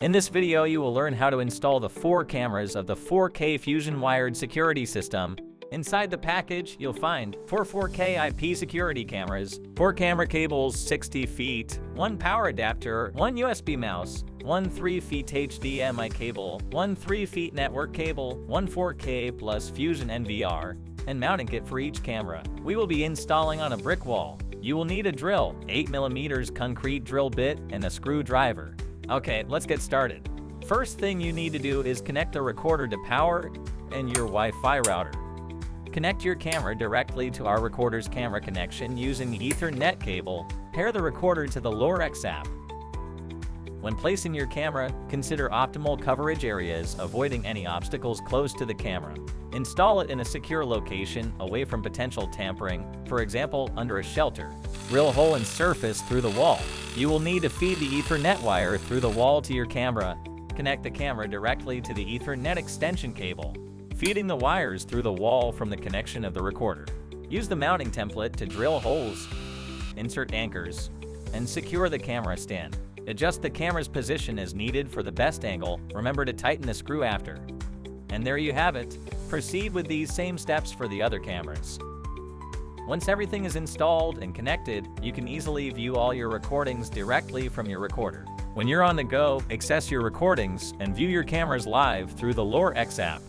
In this video, you will learn how to install the 4 cameras of the 4K Fusion wired security system. Inside the package, you'll find 4 4K IP security cameras, 4 camera cables 60 feet, 1 power adapter, 1 USB mouse, 1 3 feet HDMI cable, 1 3 feet network cable, 1 4K plus Fusion NVR, and mounting kit for each camera. We will be installing on a brick wall. You will need a drill, 8mm concrete drill bit, and a screwdriver. Okay, let's get started. First thing you need to do is connect the recorder to power and your Wi-Fi router. Connect your camera directly to our recorder's camera connection using the Ethernet cable. Pair the recorder to the Lorex app. When placing your camera, consider optimal coverage areas, avoiding any obstacles close to the camera. Install it in a secure location, away from potential tampering, for example, under a shelter. Drill a hole and surface through the wall. You will need to feed the Ethernet wire through the wall to your camera. Connect the camera directly to the Ethernet extension cable, feeding the wires through the wall from the connection of the recorder. Use the mounting template to drill holes, insert anchors, and secure the camera stand. Adjust the camera's position as needed for the best angle. Remember to tighten the screw after. And there you have it. Proceed with these same steps for the other cameras. Once everything is installed and connected, you can easily view all your recordings directly from your recorder. When you're on the go, access your recordings and view your cameras live through the Lorex app.